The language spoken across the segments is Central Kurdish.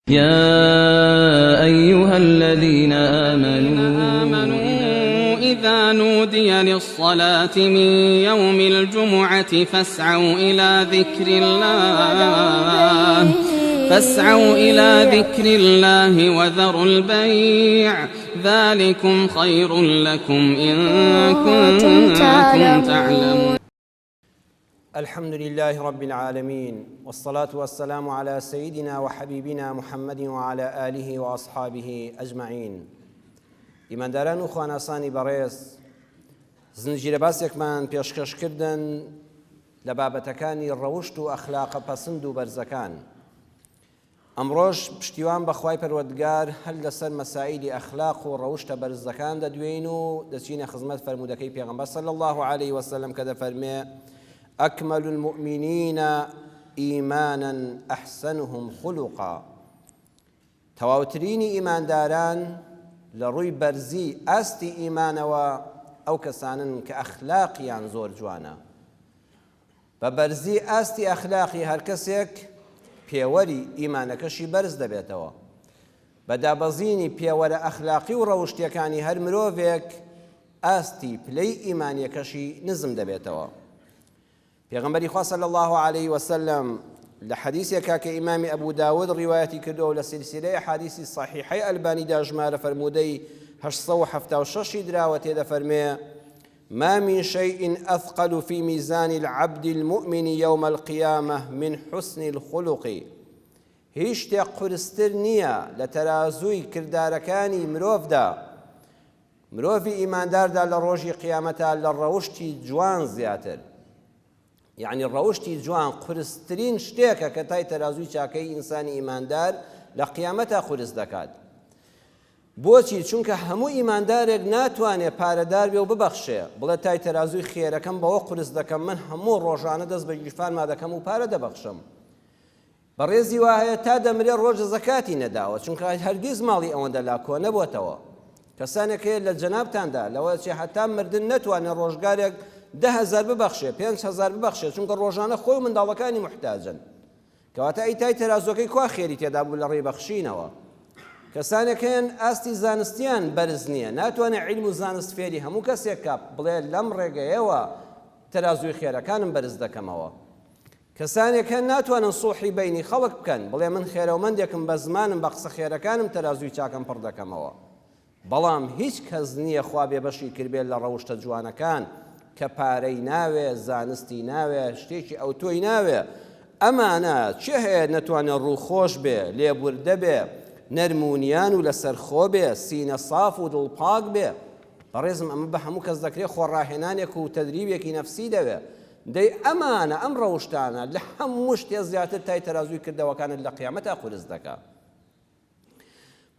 يا أيها الذين آمنوا إذا نودي للصلاة من يوم الجمعة فاسعوا إلى ذكر الله وذروا البيع ذلكم خير لكم إن كنتم تعلمون. الحمد لله رب العالمين، والصلاة والسلام على سيدنا وحبيبنا محمد وعلى آله وأصحابه أجمعين. ئیمانداران و خواناسانی بەڕێز، زنجیرە باسێکمان پێشکەشکردن لە بابەتەکانی ڕەوشت و ئەخلاقە پەسند و بەرزەکان. ئەمڕۆژ پشتیوان بەخوای پەروەردگار هەر لەسەر مەسائیلی ئەخلاق و ڕەوشتە بەرزەکان دەدوێین و دەچینە خزمەت فەرموودەکەی پێغەمبەر صلی الله عليه وسلم کە دەفەرمێ: أكمل المؤمنين إيمانا أحسنهم خلقا. تەواوترینی ئیمانداران لە ڕووی بەرزی ئاستی ئیمانەوە ئەو کەسانن کە ئەخلاقیان زۆر جوانە. بە بەرزی ئاستی ئەخلاقی هەر کەسێک پێوەری ئیمانەکەشی بەرز دەبێتەوە. بە دابەزینی پێوەرە ئەخلاقی و ڕەوشتیەکانی هەر مرۆڤێک ئاستی پلەی ئیمانیەکەشی نزم دەبێتەوە. پێغەمبەری خوا صلی الله عليه وسلم لە حەدیثێکا کە ئیمامی ئەبوو داود ڕیوایەتی کردووە و لە سیلسیلەی حەدیثی صحیحەی ئەلبانیدا ژمارە فەرموودەی 876 دراوە تێدە فەرمێ: ما من شيء أثقل في ميزان العبد المؤمن يوم القيامة من حسن الخلق. هیچ شتێک قورستر نییە لە تەرازووی کردارەکانی مرۆڤدا، مرۆڤی ئیمانداردا لە ڕۆژی قیامەتە لە ڕەوشتی جوان زیاتر. یعنی ڕەوشتی جوان قورسترین شتێکە کە تای تەرازووی چاکەی ئینسانی ئیماندار لە قیامەتە قورس دەکات. بۆچی؟ چونکە هەموو ئیماندارێک ناتوانێت پارەدار بێ و ببەخشێ، بڵێ تای تەرازووی خێرەکەم بەوە قورس دەکەم، من هەموو ڕۆژانە دەست بە گیرفانما دەکەم و پارە دەبەخشم. بەڕێزی وایە تا دەمرێ ڕۆژە زەکاتی نەداوە، چونکە هەرگیز ماڵی ئەوەندە لاکۆ نەبووەتەوە. کەسانێک هەیە لە جەنابتاندا لەوە چێ حتا مردن نەتوانێت ڕۆژگارێک 10,000 ببەخشێ، 5,000 ببەخشێ، چونکە ڕۆژانە خۆی منداڵەکانی محتاجن. کەواتە ئەی تای تەرازوەکەی کوا خێری تێدا بوو لە ڕێی بەخشینەوە. کەسانێک هەیەن ئاستی زانستیان بەرز نییە، ناتوانێت عیلم و زانست فێری هەموو کەسێکە بڵێ لەم ڕێگەیەوە تەرازوی خێرەکانم بەرز دەکەمەوە. کەسانێک هەن ناتوانن سوڵحی بینی خەڵک بکەن، بڵێ من خێرەومەندێکم بە زمانم بە قسە خێرەکانم تەرازوی چاکەم پڕ دەکەمەوە. بەڵام هیچ کەس نییە خوا بێبەشی کردبێت لە ڕەوشتە جوانەکان کە پارەی ناوێ، زانستی ناوێ، شتێکی ئەو تۆی ناوێ. ئەمانە چێ هەیە نەتوانێت ڕووخۆش بێ، لێبوردە بێ، نەرمونیان و لەسەرخۆ بێ، سینە صاف و دڵپاک بێ. بەڕێزم ئەمە بە هەموو کەس دەکرێت خۆڕاهێنانێک و تەدریبێکی نەفسی دەوێ. دەی ئەمانە ئەم ڕەوشتانە لە هەموو شتێ زیاتر تای تەرازووی کردەوەکانت لە قیامەتا قورس دەکات.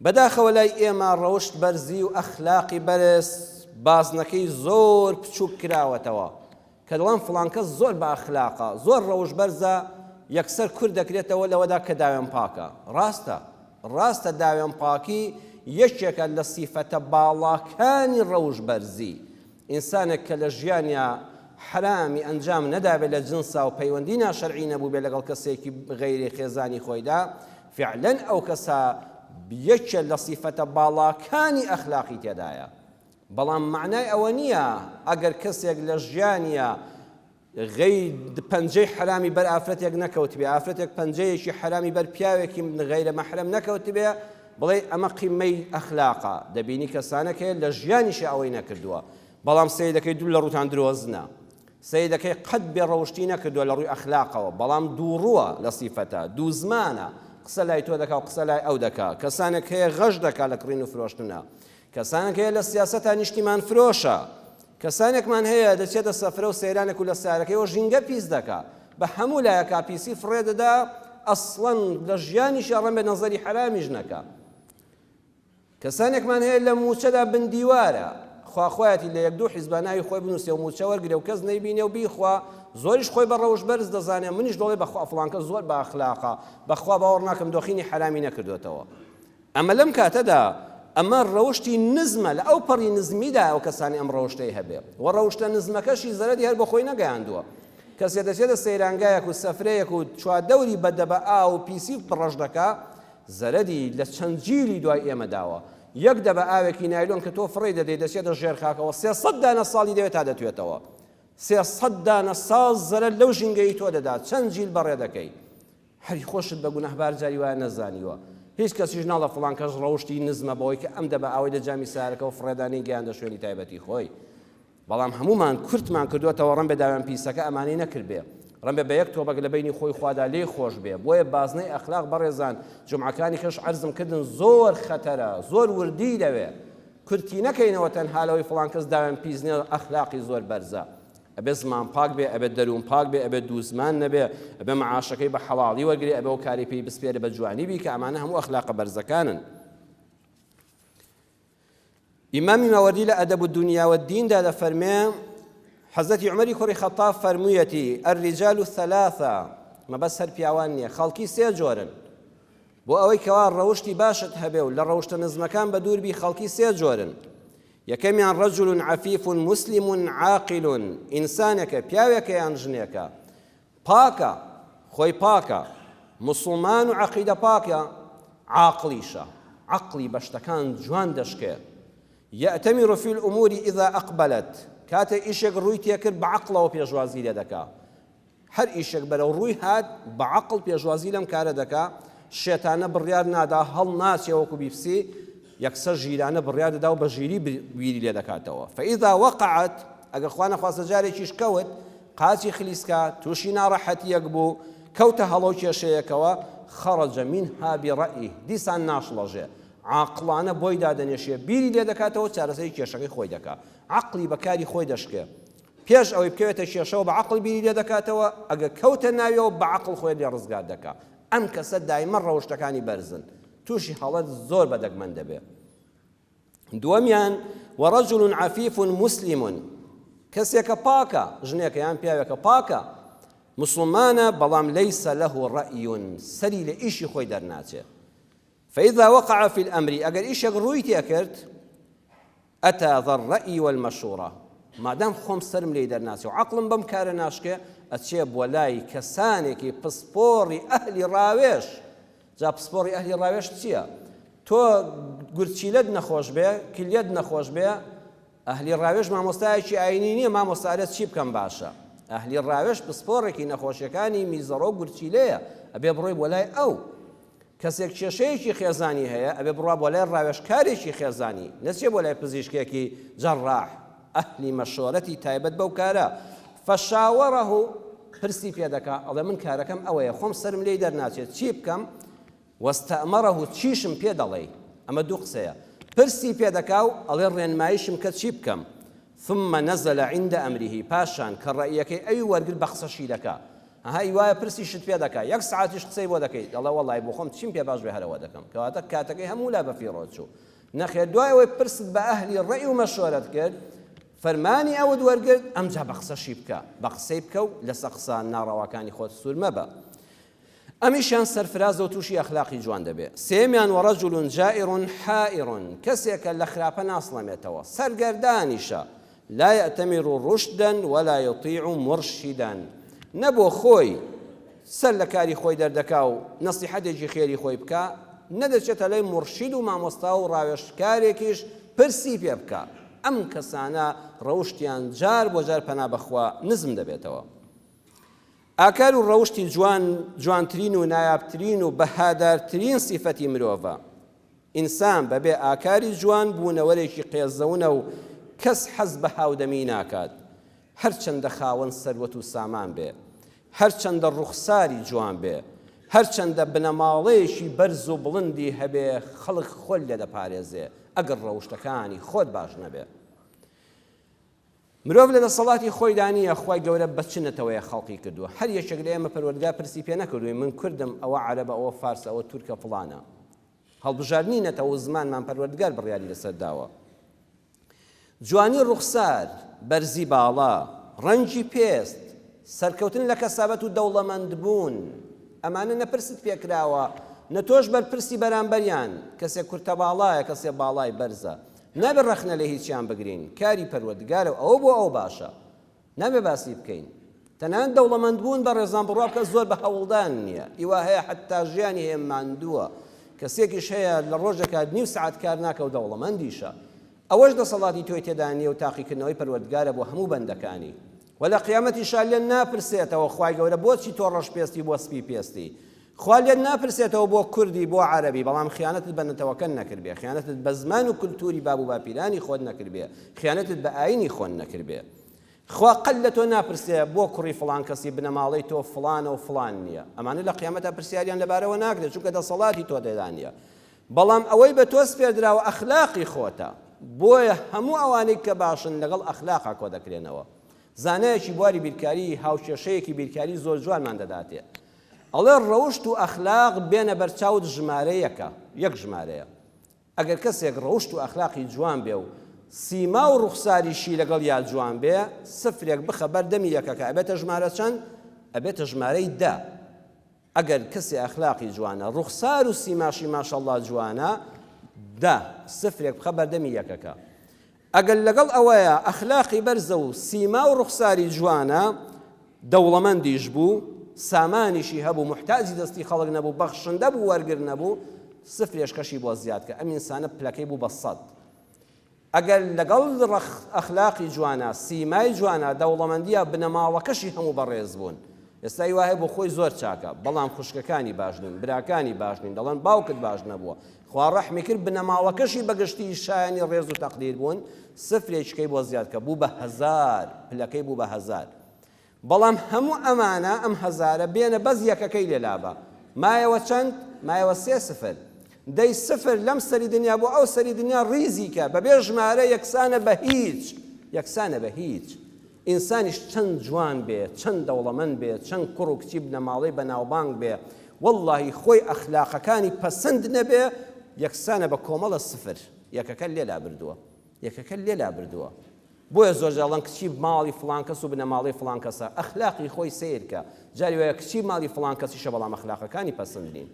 بەداخەوە لای ئێمە ڕەوشت بەرزی و ئەخلاقی بەرز بازنەکەی زۆر بچووک کراوەتەوە کە دەڵێن فڵان کەس زۆر بە ئەخلاقە، زۆر ڕەوش بەرزە، یەکسەر کورد دەکرێتەوە لەوەدا کە داوێن پاکە. ڕاستە داوێن پاکی یەکێکە لە سیفەتە باڵاکانی ڕەوش بەرزی. ئینسانێک کە لە ژیانیا حرامی ئەنجام نەدابێت لە جنسا و پەیوەندی ناشەرعی نەبوو بێ لەگەڵ کەسێکی غەیری خێزانی خۆیدا، فعلەن ئەو کەسە یەکێک لە سیفەتە باڵاکانی ئەخلاقی تێدایە. بەڵام معنای ئەوە نییە ئەگەر کەسێک لە ژیانیە پەنجەی حرامی بەر ئافرەتێک نەکەوت بێ، ئافرەتێک پەنجەیەکی حرامی بەر پیاوێکی غەیرە مەحرەم نەکەوت بێ، بڵێ ئەمە قیمەی ئەخلاقە. دەبینی کەسانێک هەیە لە ژیانیشی ئەوەی نەکردووە، بەڵام سەیدەکەی دوو لە ڕووتان درۆزنە، سەیدەکەی قەت بێ ڕەوشتی نەکردووە لە ڕووی ئەخلاقەوە، بەڵام دوو ڕووە لە سیفەتە، دوو زمانە، قسە لای تۆ دەکا و قسە لای ئەو دەکا. کەسانێک هەیە غەش دەکا لە کڕین و فرۆشتنە، کەسانێک هەیە لە سیاسەتا نیشتیمان فرۆشە، کەسانێکمان هەیە دەچێتە سەفرە و سەیرانێک و لە سارەکەیەوە ژینگە پیس دەکا، بە هەموو لایەکا پیسی فڕێ دەدا، ئەسڵەن لە ژیانیشی ڕەن بە نەزەری حرامیش نەکا. کەسانێکمان هەیە لە موچەدا بندیوارە، خواخوایەتی لە یەک دوو حیزباناوی خۆی بنووسێ و موچە وەرگرێ و کەس نەیبینێ و بیخوا، زۆریش خۆی بە ڕەوش بەرز دەزانێ، منیش دەڵێ بەخوا فڵانکە زۆر بە ئەخلاقە، بەخوا باوەڕ ناکەم دۆخینی حرامی نەکردوێتەوە. ئەمە لەم کاتەدا ئەمە ڕەوشتی نزمە، لە ئەو پەڕی نزمیدا ئەو کەسانی ئەم ڕەوشتەی هەبێ و ڕەوشتە نزمەکەشی زەرەری هەر بە خۆی نەگەیاندووە. کەسێ دەچێتە سەیرانگایەک و سەفرەیەک و چواردەوری بەدەبە ئا و پیسی پڕەش دەکا، زەرەدی لە چەند جیلی دوای ئێمە داوە یەک دەبە ئاوێکی نایلۆن کە تۆ فڕی دەدەی دەچێتە ژێر خاکەوە 300 دانە ساڵی دەوێت تا دەتوێتەوە 300 دانە ساڵ زەرەد لەو ژینگەی تۆ دەدات چەند جیل بەڕێ دەکەی هەری خۆشت بە گونەهبار جاری وایە نەزانیوە هیچ کەسیش ناڵە فڵان کەس ڕەوشتی نزمە بەوەی کە ئەم دەبە ئەوەی لە جامی سارەکە و فڕێدانی گەیاندە شوێنی تایبەتی خۆی بەڵام هەمومان کورتمان کردوێتەوە ڕەن بە داوێن پیسەکە ئەمانەی نەکرد بێ ڕەن بە یەک تۆبەک لە بینی خۆی خوادا لێ خۆش بێ بۆیە بازنەی ئەخلاق بەڕێزان جومعەکانی کەش عەرزم کردن زۆر خەتەرە زۆر وردی دەوێ کورتی نەکەینەوە تەنها لەوەی فڵان کەس داوێن پیس نییە ئەخلاقی زۆر بەرزە ئەبێ زمان پاک بێ ئەبێ دەروون پاک بێ ئەبێ دووزمان نەبێ ئەبێ مەعاشەکەی بە حەڵاڵی وەرگری ئەبێ و کاری پێی بسپێرە بە جوانی بی کە ئەمانە هەموو ئەخلاقە بەرزەکانن ئیمامی ماوەردی لە ئەدەب الدنیا والدیندا دەفەرمێ حەزەتی عومەری کوڕی خەتاب فەرموویەتی الرجال ثلاثة مەبەست هەر پیاوان نییە خەڵکی سێ جۆرن بۆ ئەوەی کەوا ڕەوشتی باشت هەبێ و لە ڕەوشتە نزمەکان بە دووربی خەڵکی سێ جۆرن یەکەمیان رجل عفیف مسلم عاقل ئینسانێکە پیاوێکە یان ژنێکە پاکە خۆی پاکە مسلمان و عەقیدە پاکە عاقلیشە عەقلی بە شتەکان جوان دەشکێت یەئتەمیڕ فی الأمور إذا أقبلت کاتێ ئیشێک ڕووی تێکرد بە عەقڵەوە پێشوازی لێ دەکا هەر ئیشێک بەرەو ڕووی هات بە عەقڵ پێشوازی لەم کارە دەکا شێتانە بڕیار نادا هەڵ ناچێ وەکو بیپسی یەکسەر ژیرانە بڕیار دەدا و بە ژیری بیری لێ دەکاتەوە فإذا وقعت ئەگەر خوا نەخواستە جارێکیش کەوت قاچی خلیسکە تووشی ناڕەحەتیەک بوو کەوتە هەڵەو کێشەیەکەوە خەڕەجە منها بڕەئیه دیسان ناشڵەژێ عاقڵانە بۆی دادەنێشێ بیری لێ دەکاتەوە چارەسەری کێشەکەی خۆی دەکا عەقلی بەکاری خۆی دەشکێ پێش ئەوەی بکەوێتە کێشەوە بە عەقڵ بیری لێ دەکاتەوە ئەگەر کەوتە ناویەوە بە عەقڵ خۆی لێ ڕزگار دەکا ئەم کەسە دایمەن ڕەوشتەکانی بەرزن تووشی هەڵەت زۆر بەدەگمەن دەبێ دووەمیان وەڕەجل عەفیف مسلم کەسێکە پاکە ژنێکە یان پیاوێکە پاکە مسلمانە بەڵام لەیسە لەه ڕەئیون سەری لە ئیشی خۆی دەرناچێت فإذا وقع في الأمر أجر إيشك رويتي أكرت أتى ذا الرأي والمشورة ما دام خم سرم ليدر ناس وعقل بمكار ناشكه أتشيب ولاي كسانك بسبوري أهل راويش جا بسبوري أهل راويش تشيا تو قلت يد نخوش به كل يد نخوش به أهل راويش ما مستعيش عينيني ما مستعرض شيب كم باشا أهل راويش بسبورك نخوش كاني ميزرو قلت ليه أبي بروي ولاي أو کەسێک کێشەیەکی خێزانی هەیە ئەبێ بڕوا بۆ لای ڕاوێژکارێکی خێزانی نەچێ بۆ لای پزیشکێکی جەڕاح ئەهلی مەشۆرەتی تایبەت بەو کارە فەشاوەڕەه پرسی پێ دەکا ئەڵێ من کارەکەم ئەوەیە خۆم سرم لێی دەرناچێت چی بکەم وەستەئمەڕەه چیشم پێ دەڵێ ئەمە دوو قسەیە پرسی پێ دەکا و ئەڵێ ڕێنماییشم کە چی بکەم ثم نزل عند أمره پاشان کە ڕەئیەکەی ئەوی وەرگرت بە قسەشی دەکا هاي وای پرسیشت پێ دەکا یەک ساعتیش قسەی بۆ دەکەیت دەڵێ وەڵای بۆ خۆم چیم پێ باش بێ هەرەوە دەکەم کەواتە کاتەکەی هەموو لا بەفیڕۆ چوو نەخێر دوای ئەوەی پرست بە ئەهلی ڕەئی و مەشۆرەت کرد فەرمانی ئەوت وەرگرت ئەمجا بە قسەشی بکە بە قسەی بکە و لەسەر قسە ناڕەواکانی خۆت سوور مەبە ئەمیشیان سەرفرازە و تووشی ئەخلاقی جوان دەبێ سێمیان وەڕەجل جائر حائر کەسێکە لە خراپە ناسڵەمێتەوە سەرگەردانیشە لا يأتمر رشدا ولا يطيع مرشدا نەبۆ خۆی سەر لە کاری خۆی دەردەکا و نەسیحەتێکی خێری خۆی بکە نەدەچێتە لای مرشید و مامۆستا و ڕاوێژکارێکیش پرسی پێ بکە ئەم کەسانە ڕەوشتیان جار بۆ جار پەنا بەخوا نزم دەبێتەوە ئاکار و ڕەوشتی جوانترین و نایابترین و بەهادارترین سیفەتی مرۆڤە ئینسان بەبێ ئاکاری جوان بوونەوەرێکی قێزەونە و کەس حەز بە هاودەمی ناکات هەرچەندە خاوەن سەروەت و سامان بێ هەرچەندە ڕوخساری جوان بێ هەرچەندە بنەماڵەیەکی بەرز و بڵندی هەبێ خەڵک خۆل لێ دەپارێزێ ئەگەر ڕەوشتەکانی خۆت باش نەبێ مرۆڤ لە دەسەڵاتی خۆی دانیە خۆی گەورە بەچنەتەوەیە خەڵقی کردووە هەر یەکێک لە ئێمە پەروەردگار پرسی پێ نەکردووی من کوردم ئەوە عەرەبە ئەوە فارسە ئەوە تورکە فڵانە هەڵبژارنینەتەوە زمانمان پەروەردگار بڕیاری لەسەر داوە جوانی ڕوخسار بەرزی باڵا ڕەنگی پێست سەرکەوتن لە کەسابەت و دەوڵەمەندبوون ئەمانە نەپرست پێکراوە نەتۆش بەرپرسی بەرامبەریان کەسێک کورتە باڵایە کەسێک باڵای بەرزە نابێ ڕەخنە لە هیچیان بگرین کاری پەروەردگارە ئەوە بۆ ئەو باشە نابێ باسی بکەین تەنانەت دەوڵەمەندبوون بە ڕێزان بڕوا بکە زۆر بە هەوڵدان نییە ئیوا هەیە حتا ژیانی هەیە ماندووە کەسێکیش هەیە لە ڕۆژێکە نیو سعات کار ناکە و دەوڵەمەندیشە ئەوەش دەسەڵاتی تۆی تێدا نییە و تاقیکردنەوەی پەروەردگارە بۆ هەموو بەندەکانی و لە قیامەتیشا لێن ناپرسێتەوە خوای گەورە بۆچی تۆ ڕەش پێستی بۆ سپی پێستی خوا لێن ناپرسێتەوە بۆ کوردی بۆ عەرەبی بەڵام خیانەتت بە نەتەوەکەن نەکردبێ خیانەتت بە زمان و کولتوری باب و باپیرانی خۆت نەکردبێ خیانەتت بە ئاینی خۆت نەکردبێ خوا قەل لە تۆ ناپرسێ بۆ کوڕی فڵان کەسی بنەماڵەی تۆ فڵانە و فڵان نییە ئەمانە لە قیامەتە پرسیاریان لەبارەوە ناکرێت چونکە دەسەڵاتی تۆ تێدا نییە بەڵام ئەوەی بە تۆ سپێردراوە ئەخلاقی خۆتە بۆیە هەموو ئەوانەی کە باشن لەگەڵ ئەخلاقا کۆ دەکرێنەوە زانایەکی بواری بیرکاری هاوکێشەیەکی بیرکاری زۆر جوانمان دەداتێ ئەڵێ ڕەوشت و ئەخلاق بێنە بەرچاوت ژمارەیەکە یەک ژمارەیە ئەگەر کەسێک ڕەوشت و ئەخلاقی جوان بێ و سیما و ڕوخساریشی لەگەڵ یا جوان بێ سفرێک بخە بەردەمی یەکەکە ئەبێتە ژمارە چەند ئەبێتە ژمارەی دا ئەگەر کەسی ئەخلاقی جوانە ڕوخسار و سیماشی ماشەڵڵا جوانە دا سفرێک بخە بەردەمی یەکەکە ئەگەر لەگەڵ ئەوەیە ئەخلاقی بەرزە و سیما و ڕوخساری جوانە دەوڵەمەندیش بوو سامانیشی هەبوو محتاجی دەستی خەڵک نەبوو بەخشندە بوو وەرگر نەبوو سفرێش کەشی بۆ زیاد کە ئەم ئینسانە پلەکەی بوو بە سەد ئەگەر لەگەڵ ئەخلاقی جوانە سیمای جوانە دەوڵەمەندیە بنەماڵەکەشی هەموو بەڕێز بوون ئێستای وایە بۆ خۆی زۆر چاکە بەڵام خوشکەکانی باش نین براکانی باش نین دەڵێن باوکت باش نەبووە خوا ڕەحمی کرد بنەماڵەکەشی بەگشتی شایانی ڕێز و تەقدیر بوون سفرێکەکەی بۆ زیاد کە بوو بە هەزار پلەکەی بوو بە هەزار بەڵام هەموو ئەمانە ئەم هەزارە بێنە بەز یەکەکەی لێلابە مایەوە چەند مایەوە 3 سفر دەی سفر لەم سەری دنیا بۆ ئەو سەری دنیا ڕیزیکە بەبێ ژمارە یەکسانە بە هیچ یەکسانە بە هیچ ئینسانیش چەند جوان بێ چەند دەوڵەمەند بێ چەند کوڕ و کچی بنەماڵەی بەناوبانگ بێ وەڵڵاهی خۆی ئەخلاقەکانی پەسەند نەبێ یەکسانە بە کۆمەڵە سفر یەکەکە لێلا بردووە یەکەکە لێلا بردووە بۆیە زۆر جاڵان کچی ماڵی فڵان کەس و بنەماڵی فڵان کەسە ئەخلاقی خۆی سیرکە جاری وایە کچی ماڵی فڵان کەسیشە بەڵام ئەخلاقەکانی پەسەند نین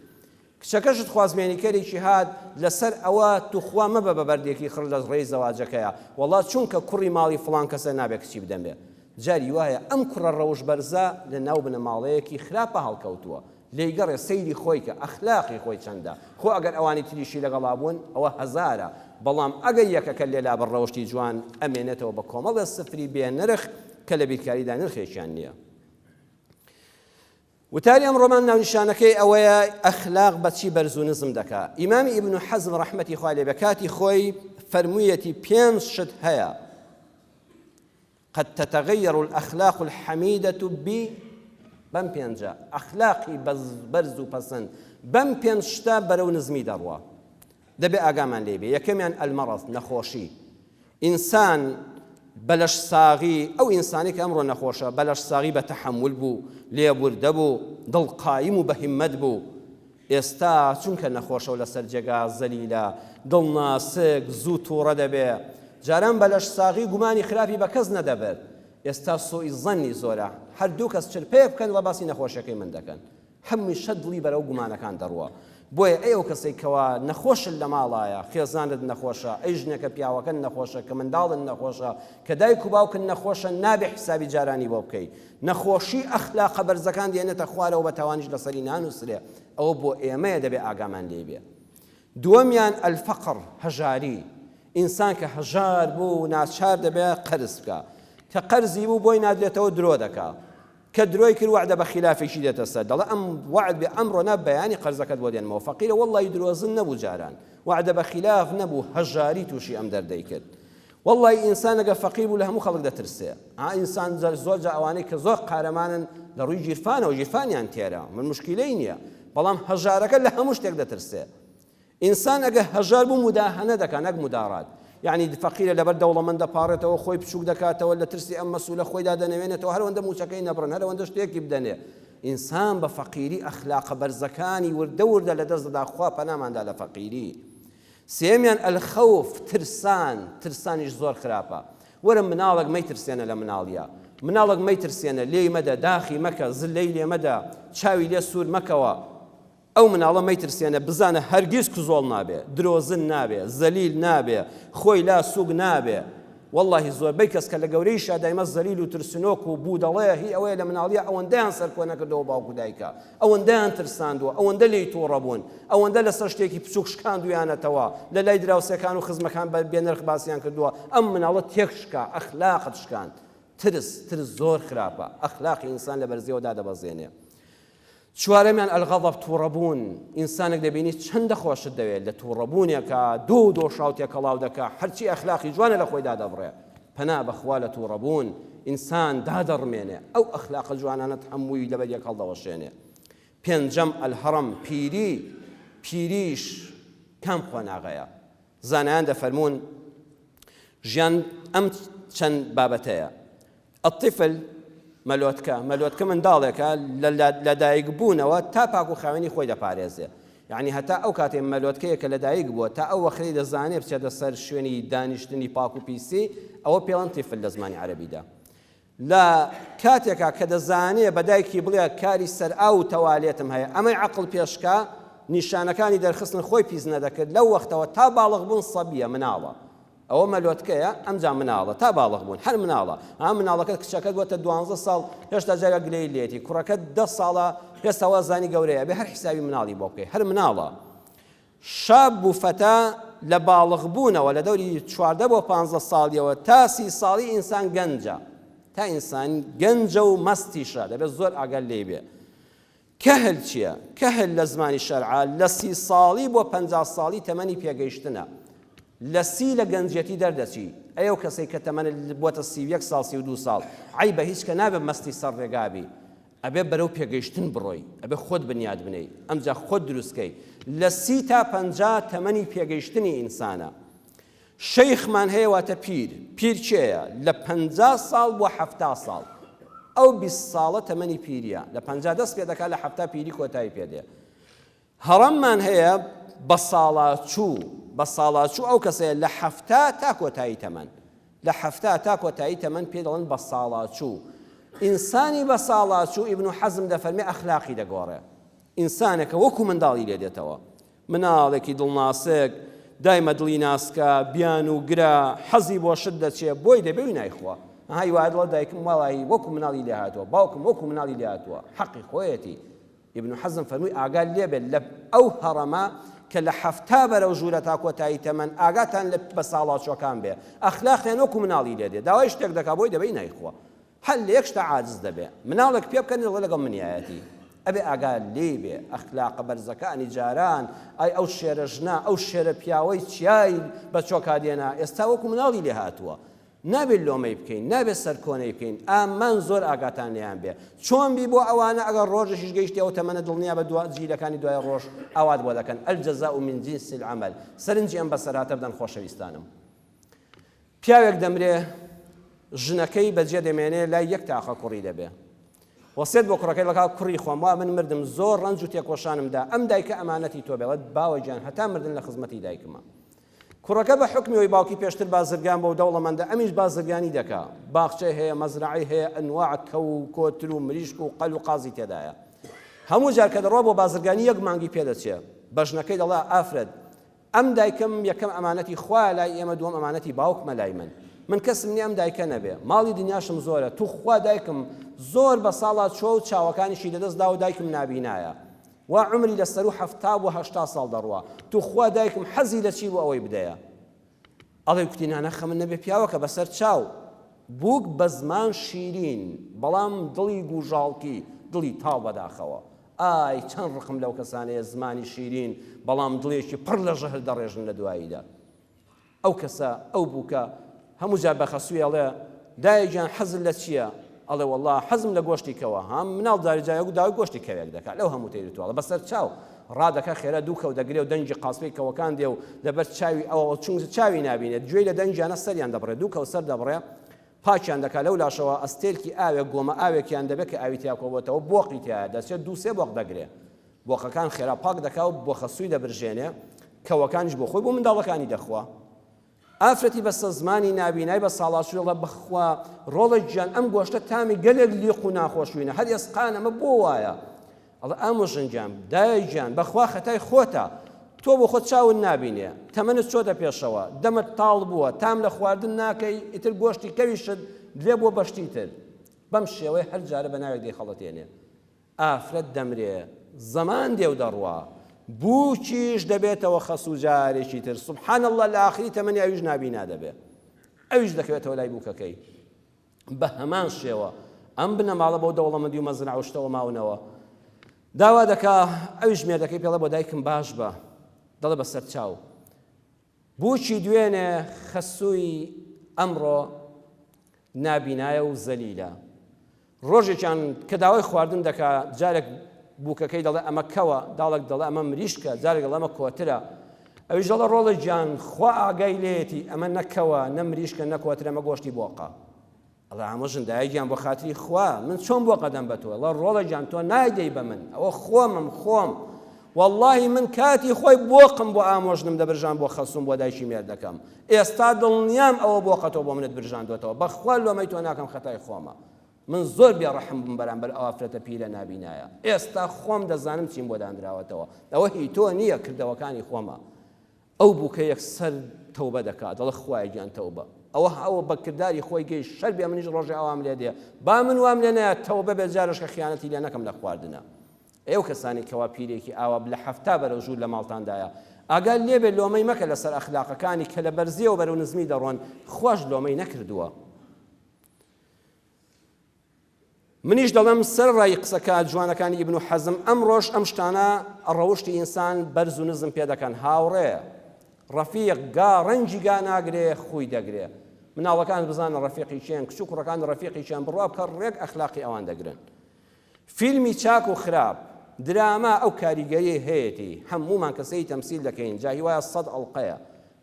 کچەکەشت خوازمێنیکەرێکی هات لەسەر ئەوە توخوا مەبە بە بەردێکی خڕ لە ڕێی زەواجەکەیە وەڵا چونکە کوڕی ماڵی فڵان کەسە نابێت کچی بدەمێ جاری وایە ئەم کوڕە ڕەوش بەرزە لە ناو بنەماڵەیەکی خراپە هەڵکەوتووە لێیگەڕێ سەیری خۆی کە ئەخلاقی خۆی چەندە خۆ ئەگەر ئەوانی تریشی لەگەڵا بوون ئەوە هەزارە بەڵام ئەگەر یەکەکە لێلا بە ڕەوشی جوان ئەمێنێتەوە بە کۆمەڵە سفری بێ نرخ کە لە بیرکاریدا نرخێکیان نییە وتاری ئەم ڕۆمان ناونیشانەکەی ئەوەیە ئەخلاق بەچی بەرز و نزم دەکا ئیمامی ئیبن حەزم ڕەحمەتی خوا لێ بە کاتی خۆی فەرموویەتی 5 شت هەیە قد تتغير الأخلاق الحميدة بەم پێنجە ئەخلاقی بەرز و پەسەند بەم 5 شتە بەرەو نزمی دەڕوە دەبێ ئاگامان لێ بێ یەکەمیان ئەلمەڕەض نەخۆشی ئینسان بەلەش ساغی ئەو ئینسانی کە ئەمڕۆ نەخۆشە بەلەش ساغی بە تەحەمل بوو لێبوردە بوو دڵقایم و بەهیممەت بوو ئێستا چونکە نەخۆشە و لەسەر جێگا زەلیلە دڵناسک زوو تووڕە دەبێ جاران بەلەش ساغی گومانی خراپی بە کەس نەدەبێت ئێستا سۆی زەنی زۆرە هەردوو کەس چرپێ بکەن لە باسی نەخۆشەکەی من دەکەن هەمیشە دڵی بەرەو گومانەکان دەڕوە بۆیە ئەو کەسێکەوە نەخۆشن لە ماڵایە خێزانت نەخۆشە ئەی ژنێکە پیاوەکەن نەخۆشە کە منداڵن نەخۆشە کە دایک و باوکن نەخۆشە نابێ حسابی جارانی بۆ بکەیت نەخۆشی ئەخلاقە بەرزەکان دێنێتە خوارەوە بە تاوانیش لەسەری نانووسرێ ئەوە بۆ ئێمەیە دەبێ ئاگامان لێ بێ دووەمیان ئەلفەقر هەژاری ئینسان کە هەژار بوو ناچار دەبێ قەرز بکە کە قەرزی بوو بۆی نادرێتەوە درۆ دەکا کە درۆی کرد وعدە بە خلافێکی دێتە سەر دەڵێ ئەم وعد بێ ئەمڕۆ نە بەیانی قەرزەکەت بۆ دێنمەوە فەقیرە وەڵڵی درۆزن نەبوو جاران وعدە بە خلاف نەبوو هەژاری تووشی ئەم دەردەی کرد وەڵڵی ئینسان ئەگە فەقیر بوو لە هەموو خەڵک دەترسێ ئینسان زۆر جا ئەوانەی کە زۆر قارەمانن لە ڕووی ژیرفانەوە ژیرفانیان تێرە من مشکلەی نییە بەڵام هەژارەکە لە هەموو شتێک دەترسێ ئینسان ئەگە هەژار بوو مداهەنە دەکات نەک مدارات یعنی فەقیرە لەبەر دەوڵەمەند دەپاڕێتەوە خۆی بچووک دەکاتەوە لە ترسی ئەم مەسوولە خۆیدا دەنەوێنێتەوە هەروەندە موچەکەی نەبڕن هەروەندە شتێکی بدەنێ ئینسان بە فەقیری ئەخلاقە بەرزەکانی وردە وردە لە دەست دەدا خوا پەناماندا لە فەقیری سێمیان ئەلخەوف ترسانیش زۆر خراپە وەرە مناڵک مەیترسێنە لە مناڵیە مناڵک مەیترسێنە لێی مەدە داخی مەکە زلەی لێ مەدە چاوی لێ سوور مەکەوە ئەو مناڵە مەیترسێنە بزانە هەرگیز کزۆڵ نابێ درۆزن نابێ زەلیل نابێ خۆی لا سوگ نابێ والله زۆربەی کەس کە لە گەورەی شادایمە زەلیل و ترسنۆک و بوو دەڵێ هی ئەوەیە لە مناڵیە ئەوەندەیان سەرکۆ نەکردەوە باوکو دایکە ئەوەندەیان ترساندووە ئەوەندە لێی تووڕەبوون ئەوەندە لەسەر شتێکی بچووک شکاندویانەتەوە لە لای دراوسەکان و خزمەکان بە بێنرخ باسییان کردووە ئەم مناڵە تێک شکا ئەخلاقت شکاند ترس زۆر خراپە ئەخلاقی ئینسان لە بەرزیەوەدا دەبەزێنێ چوارەمیان ئەلغەضەب تووڕەبوون ئینسانێک دەبینی چەندە خۆشت دەوێت لە تووڕەبوونێکە دۆشاوتێک کەڵاو دەکا هەرچی ئەخلاقی جوانە لە خۆیدا دەبڕێ پەنا بەخوا لە تووڕەبوون ئینسان دادەڕمێنێ ئەو ئەخلاقە جوانانت هەمووی لەبەر یەک هەڵدەوەشێنێ پێنجەم ئەلهەڕەم پیریش کام خۆناغەیە زانایان دەفەرمون ژیان ئەم چەند بابەتەیە الطفل مەلۆتکە منداڵێکە لە دایک بوونەوە تا پاک و خاوێنی خۆی دەپارێزێ یعنی هەتا ئەو کاتێ مەلۆتکەیەکە لە دایک بووە تا ئەو وەختی دەزانێ بچێتە سەر شوێنی دانیشتنی پاک و پیسی ئەوە پێڵەن تیفل لە زمانی عەرەبیدا لە کاتێکا کە دەزانێ بە دایکی بڵێ کاری سەر ئاو تەوالێتم هەیە ئەمەی عەقڵ پێشکا نیشانەکانی دەرخستن خۆی پیس نەدەکرد لەو وەختەوە تا باڵغ بوون سەبیە مناڵە ئەوە مەلۆتکەیە ئەمجا مناڵە تا باڵغ بوون هەر مناڵە ئەم مناڵەکەت کچەکەت بۆتە 12 ساڵ هێشتا جارە گلەی لێتی کوڕەکەت 10 ساڵە هێستاوە زانی گەورەیە بێ هەر حیسابی مناڵی بۆ بکەی هەر مناڵە شاب و فەتا لە باڵغ بوونەوە لە دەوری 14 بۆ 15 ساڵیەوە تا 30 ساڵی ئینسان گەنجە تا ئینسان گەنجە و مەستیشە دەبێت زۆر ئاگەر لێ بێ کەهل چییە؟ کەهل لە زمانی شەرعا لە 30 ساڵی بۆ 50 ساڵی تەمەنی پێگەیشتنە لە سی لە گەنجەتی دەردەچی ئەو کەسێک کە تەمەنە بۆتە 31 ساڵ 32 ساڵ عیبە هیچ کە نابێت مەستی سەر ڕێگابی ئەبێ بەرەو پێگەیشتن بڕۆی ئەبێ خۆت بنیاد بنەی ئەمجا خۆت دروستکەی لە 30 تا 50 تەمەنی پێگەیشتنی ئینسانە شەیخمان هەیە واتە پیر چێیە لە 50 ساڵ بۆ 70 ساڵ ئەو 20 ساڵە تەمەنی پیریە لە 50 دەست پێ دەکات لە 70 پیری کۆتایی پێدێ هەڕەممان هەیە بە ساڵاچوو ئەو کەسەیە لە 70 تا کۆتایی تەمەن لە 70 تا کۆتایی تەمەن پێ دەڵێن بە ساڵاچوو ئینسانی بە ساڵاچوو ئیبن حەزم دەفەرمێ ئەخلاقی دەگۆڕێ ئینسانێکە وەکو منداڵی لێ دێتەوە مناڵێکی دڵناسک دایمە دڵی ناسکە بیان و گرە حەزی بۆ شت دەچێ بۆی دەبێوی نایخوا هەی وادڵە دایکم وەڵی وەکو مناڵی لێ هاتووە باوکم وەکو مناڵی لێ هاتووە حەقی خۆیەتی ئیبن حەزم فەرمووی ئاگال لێبێت لە ئەو هەڕەمە کە لە 70 بەرەو ژوورە تا کۆتایی تەمەن ئاگاتان بە ساڵاچۆکان بێ ئەخلاقیان وەکو مناڵی لێ دێ داوای شتێک دەکا بۆی دەبێی نایخوا هەر لە یەک شتە عاجز دەبێ مناڵێک پێ بکەن دەڵێ لەگەڵ منایەتی ئەبێ ئاگال لێ بێ ئەخلاقە بەرزەکانی جاران ئای ئەو شێرە ژنا ئەو شێرە پیاوەی چیای بە چۆکا دێنا ئێستا وەکو مناڵی لێ هاتووە نابێت لۆمەی بکەین نابێت سەرکۆنەی بکەین ئامان زۆر ئاگاتان لێیان بێ چۆن بی بۆ ئەوانە ئەگەر ڕۆژێکیش گەیشتەوە تەمەنە دڵنیا بە جیلەکانی دوای ڕۆژ ئاوات بۆ دەکەن الجەزاء من جنس العمل سەرنجی ئەم بەسەراتە بدەن خۆشەویستانم پیاوێک دەمرێ ژنەکەی بەجێ دەمێنێ لای یەک تاقە کوڕی دەبێ وەسێت بۆ کوڕەکەی لەگەڵ کوڕی خۆم وا من مردم زۆر ڕەنج و تێکۆشانمدا ئەم دایکە ئەمانەتی تۆ بێڵێت باوە گیان هەتا مردن لە خزمەتی دایکمە کوڕەکە بە حکمیەوەی باوکی پێشتر بازرگان بۆ دەوڵەمەندە ئەمیش بازرگانی دەکا باخچەی هەیە مەزرعی هەیە ئەنواع کە و کۆتر و مریشک و قەل و قازی تێدایە هەموو جار کە دەڕۆ بۆ بازرگانی یەک مانگی پێدەچێ بەژنەکەی دەڵێ ئافرەت ئەم دایکم یەکەم ئەمانەتی خوا لای ئێمە دووەم ئەمانەتی باوکمە لای من کەسم نییە ئەم دایکە نەبێ ماڵی دنیاشم زۆرە تو خوا دایکم زۆر بە ساڵات چۆ و چاوەکانیشی دەدەستدا و دایکم نابینایە وا عمری لەسەر و 70 بۆ 80 ساڵ دەڕوا تو خوا دایکم حەزی لە چی بۆ ئەوەی بدەیە ئەڵێ کوتینانە خەمن نەبێ پیاوەکە بەسەر چاو بووک بە زمان شیرین بەڵام دڵی گوژاڵکی دڵی تاو بەداخەوە ئای چەند ڕقم لەو کەسانەیە زمانی شیرین بەڵام دڵێکی پڕ لە ژەهر دەڕێژن لە دواییدا ئەو کەسە ئەو بووکە هەموو جار بەخەسووی ئەڵێ دایەگیان حەزت لە چییە ئەڵێ وەڵڵا حەزم لە گۆشتی کەوە هەم مناڵ داری جایە و داوای گۆشتی کەوێک دەکات لەو هەموو تێریتوڵە بەسەر چاو ڕادەکە خێرە دوو کەو دەگرێ و دەنجی قاسپەی کەوەکان دێ و لەبەر چاوی ئەوە چونگ چاوی نابینێت گوێی لە دەنجیانە سەریان دەبڕێت دوو کەو سەر دەبڕێ پاکیان دەکات لەو لاشەوە ئەستێرکی ئاوێک گۆمە ئاوێکیان دەبێت کە ئاوی تیاکۆبێتەوە بۆقی تایە دەچێت دووسێ بۆق دەگرێ بۆقەکان خێرا پاک دەکات و بۆ خەسووی دەبرژێنێ کەوەکانیش بۆ خۆی بۆ منداڵەکانی دەخوا ئافرەتی بەسە زمانی نابینای بە ساڵاشوێڵە بخوا ڕۆڵێک گیان ئەم گۆشتە تامی گەلێک لیق و ناخۆشوینە هەر ئێسقانەمە بۆ وایە ئەڵە ئەمە ژنجان دایگیان بەخوا خەتای خۆتە تۆ بۆ خۆت چاون نابینێ تەمەنت چۆتە پێشەوە دەمت تاڵ بووە تام لە خواردن ناکەی ئیتر گۆشتی کەویشت لێ بۆ بەشتی تر بەم شێوەی هەر جارە بە ناوێک دەیخەڵەتێنێ ئافرەت دەمرێ زەمان دێ و دەڕوا بووکیش دەبێتەوە خەس و جارێکی تر سوبحان الله لە ئاخری تەمەنی ئەویش نابینا دەبێ ئەویش دەکەوێتەوە لای بووکەکەی بە هەمان شێوە ئەم بنەماڵە بەو دەوڵەمەندی و مەزرعە و شتەوە ماونەوە داوا دەکا ئەویش مێردەکەی پێڵە بۆ دایکم باش بە دەڵێ بەسەر چاو بووکی دوێنێ خەسووی ئەمڕۆ نابینایە و زەلیلە ڕۆژێکیان کە داوای خواردن دەکا جارێک بووکەکەی دەڵێ ئەمە کەوە داڵێک دەڵێ ئەمە مریشکە جارێک دەڵێ ئەمە کۆترە ئەویش دەڵێ ڕۆڵە گیان خوا ئاگای لێتی ئەمە نەکەوە نە مریشکە نەکۆترە ئەمە گۆشتی بۆقە ئەڵێ ئامۆژن دایکیان بۆ خاتری خوا من چۆن بۆ قەدەم بە تۆ ئەڵێ ڕۆڵە گیان تۆ نایدەی بە من ئەوە خۆم واللهی من کاتی خۆی بۆقم بۆ ئامۆژنم دەبرژان بۆ خەسوم بۆ دایکی مێردەکەم ئێستا دڵنیام ئەوە بۆقەتەوە بۆ منت برژاندوێتەوە بەخوا لۆمەی تۆ ناکەم خەتای خۆمە من زۆر بێڕەحم بم بەرامبەر ئەو ئافرەتە پیرە نابینایە ئێستا خۆم دەزانم چیم بۆ دانراوەتەوە ئەوە هی تۆ نییە کردەوەکانی خۆمە ئەو بووکە یەکسەر تەوبە دەکات دەڵێ خوای گیان تەوبە ئەوە بەکردداری خۆی گەی شەر بێ منیش ڕۆژێ ئەوام لێ دێ با من وام لێ نایە تەوبە بێ جارش کە خیانەتی لێ نەکەم لە خواردنە ئێو کەسانی کەوا پیرێکی ئاوا لە هەفتا بەرەو ژوور لە ماڵتاندایە ئاگال لێبێ لۆمەی مەکە لەسەر ئەخلاقەکانی کە لە بەرزیەوە بەرەو نزمی دەڕۆن خۆش لۆمەی نەکردووە منیش دەڵێم سەر ڕای قسەکە جوانەکانی ئیبن حەزم ئەم ڕۆژ ئەم شتانە ڕەوشتی ئینسان بەرز و نزم پێ دەکەن هاوڕێ ڕەفیق گا ڕەنجی گا ناگرێ خۆی دەگرێ مناڵەکان بزانە ڕەفیقی چێن کچ و کوڕەکان ڕەفیقی چێن بڕوا بکە ڕێک ئەخلاقی ئەوان دەگرن فیلمی چاک و خراپ دراما ئەو کاریگەری هەیەی هەمومان کەسەی تەمسیل دەکەین جا هیوایە 100 ئەڵقەیە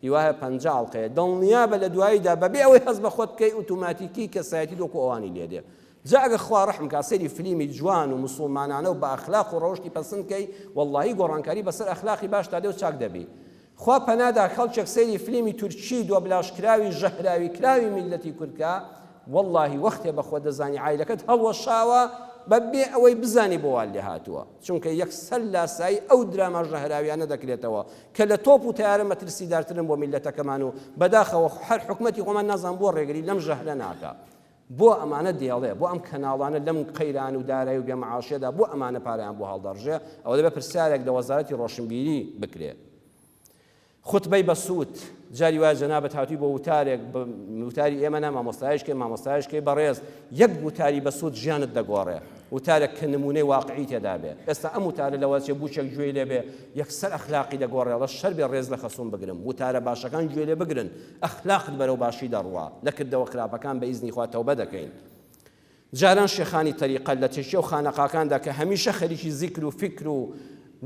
هیوایە 50 ئەڵقەیە دڵنیابە لە دواییدا بەبێ ئەوەی هەست بە خۆت بکەی ئۆتۆماتیکی کەسایەتی دۆکو ئەوانی لێدێ جا ئەگە خوا ڕەحم کا سەیری فیلمی جوان و موسڵمانانە و بە ئەخلاق و ڕەوشتی پەسەند کەی وەڵڵاهی گۆڕانکاری بەسەر ئەخلاقی باش تا دێ و چاک دەبی خوا پەنادا خەڵکێک سەیری فیلمی تورکی دۆ بلاشکراوی ژەهراوی کراوی میلەتی کورکە وەڵڵاهی وەختێ بەخۆ دەزانی عایلەکەت هەڵوەشاوە بەبێ ئەوەی بزانی بۆ وال لێ هاتووە چونکە یەکسەر لاسایی ئەو دراما ژەهراویانە دەکرێتەوە کە لە تۆپ و تیارە مەترسیدارترن بۆ میلەتەکەمان و بەداخەوە هەر حکومەتی خۆمان نازان بۆ ڕێگری لەم ژەهرە ناکە بۆ ئەمانە دێڵێ بۆ ئەم کەناڵانە لەم قەیران و دارایی و بێمەعاشێدا بۆ ئەمانە پاریان بۆ هەڵدەڕژێ ئەوە دەبێت پرسیارێک لە وەزارەتی ڕۆشنبیری بکرێ خوتبەی بەسوود جاری وایە جەنابەت هاتووی بۆ وتارێک وتاری ئێمە نە مامۆستایشکەی بەڕێز یەک وتاری بەسوود ژیانت دەگۆڕێ وتارێک کە نمونەی واقعی تێدا بێ ئێستا ئەم وتارە لەوە چێ بووچێک گوێی لێ بێ یەکسەر ئەخلاقی دەگۆڕێڵە شەر بێ ڕێز لە خەسوم بگرم وتارە باشەکان گوێ لێ بگرن ئەخلاقت بەرەو باشی دەڕوا لە کردەوە خراپەکان بە ئیزنی خوا تەوبە دەکەین جاران شێخانی تەریقەت لە چێشیە و خانەقاکاندا کە هەمیشە خەریکی زیکر و فکر و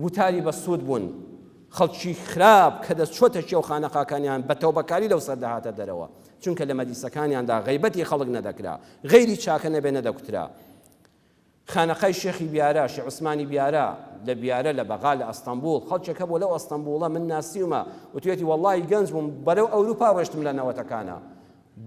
وتاری بەسوود بوون خەڵکی خراپ کە دەچۆتە چێو خانەقاکانیان بە تەوبەکاری لەو سەر دەهاتە دەرەوە چونکە لە مەجلیسەکانیاندا غەیبەتی خەڵک نەدەکرا غەیری چاکە نەبێ نەدەکوترا خانەقای شێخی بیارە شێخ عوسمانی بیارە لە بیارە لە بەغا لە ئەستەمبوڵ خەڵکێکە بۆ لەو ئەستەمبوڵە من ناسیومە وتوێتی وەڵڵاهی گەنج بووم بەرەو ئەوروپا ڕۆشتم لە نەوەتەکانە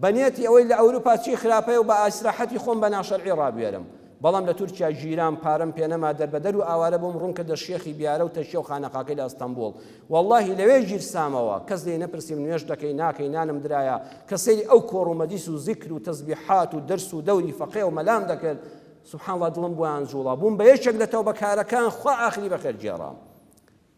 بەنێتی ئەوەی لە ئەوروپا چی خراپەیە و بە ئاسراحەتی خۆم بە ناشەرعی ڕابێرم بەڵام لە تورکیا ژیران پارەم پێنەما دەربەدەر و ئاوارە بۆم ڕوون کردە شێخی بیارە و تەشیە و خانەقاکەی لە ئەستەمبوڵ وەڵڵاهی لەوێ گیرسامەوە کەس لێ نەپرسیم نوێژ دەکەی ناکەی نانم درایە کە سەیری ئەو کۆڕ و مەدیس و زیکر و تەسبیحات و دەرس و دەوری فەقێ و مەلام دەکرد سبحان الله دڵم بۆیان جوڵا بووم بە یەکێک لە تەوبەکارەکان خوا ئاخری بەخێر گێڕام